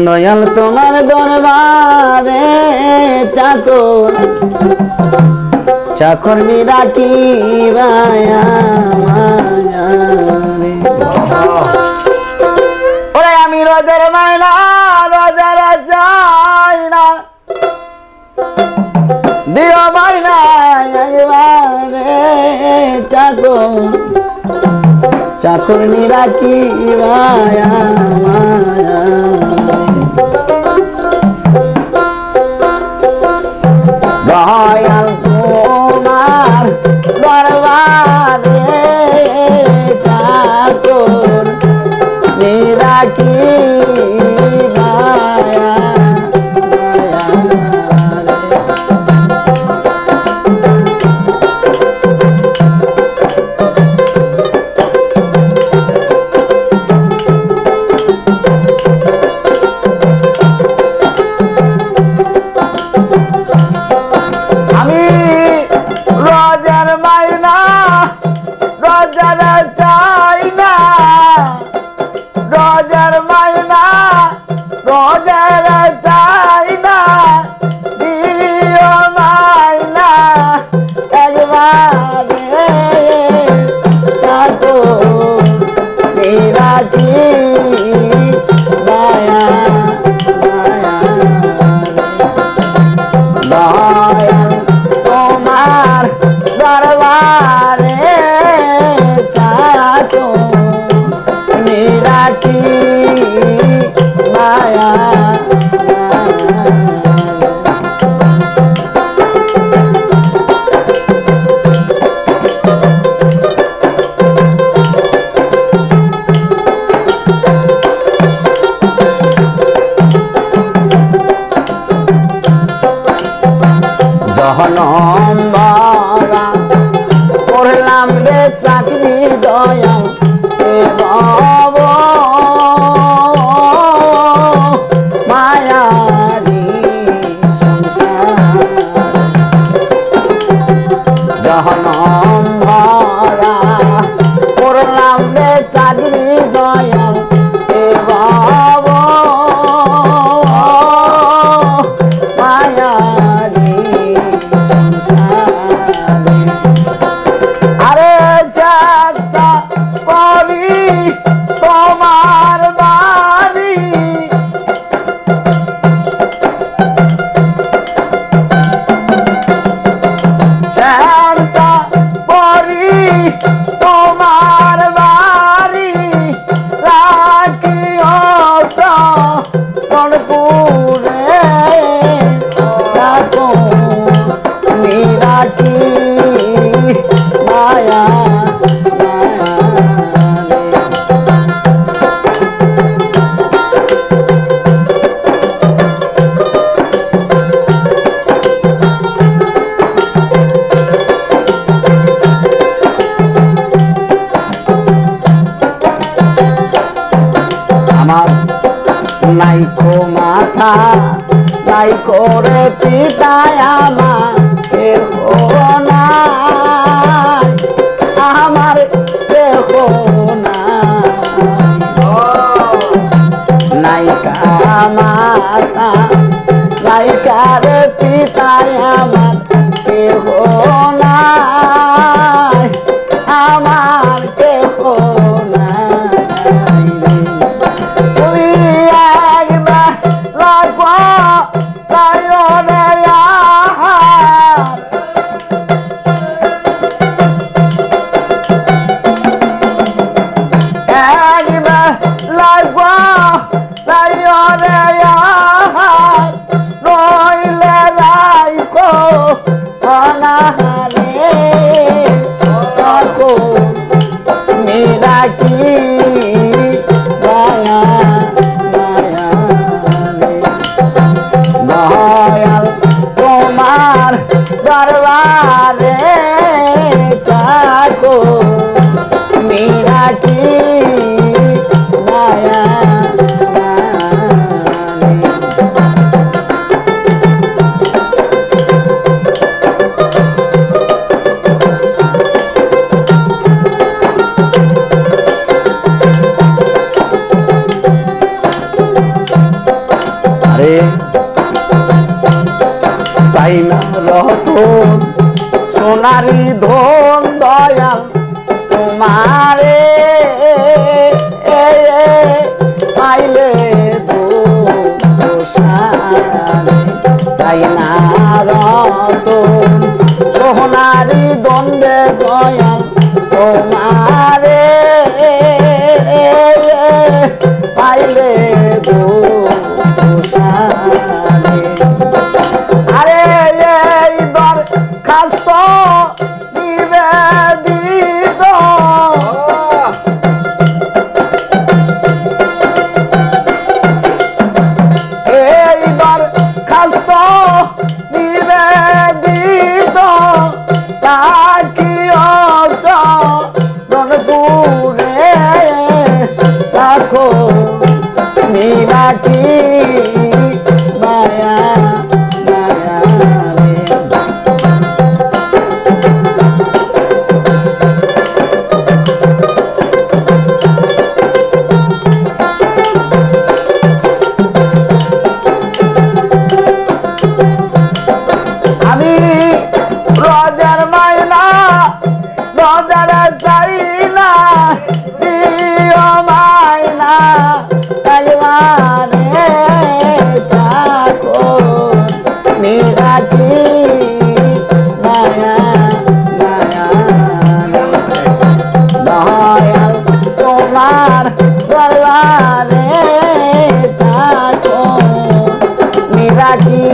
দয়াল তোমার দরবারে চাকর চাকর নিরাকি ওরে আমি রোজের মাইনা রোজের চাই না দিও মাইনা একবারে চাকর চাকর নিরাকি দয়াল তোমার দরবারে চাকর নিরাকি নম্বরা পড়লাম রে চাকরি দয়াল বাব মায়ারি সংসার নম্বরা পড়লাম রে চাকরি দয়াল বাব মায়ারি আরে যাত্রা করি তোমার বাড়ি যাত্রা করি তোমার বাড়ি রাখিও রণপুরে রাখো নিরাকি মায়া আমার নাইকো মাথা নাইকো রে পিতা আমার আমার দেহ নাইকা মাতা নাইকা রে পিতা আমার দেহ নাই আমার দেহ নাই তুমি একবার লাগো मेरा की माया माया রে সাইনা রতন সোনারি ধন দয়াল তোমারে পাইলে দোষারে সাইনা রতন সোনারি দণ্ডে দয়াল তোমারে পাইলে দোষারে আরে এই দরখাস্ত নিবেদিত এই দরখাস্ত নিবেদিত তাকিও চরণপুরে চাখো নিরাকি মায়া মায়া রে আমি রোজার মাইনা রোজার চাইনা দিও মাইনা কালবারে চাকো নিরাকি মায়া মায়া দয়াল তোমার দরবারে চাকো নিরাকি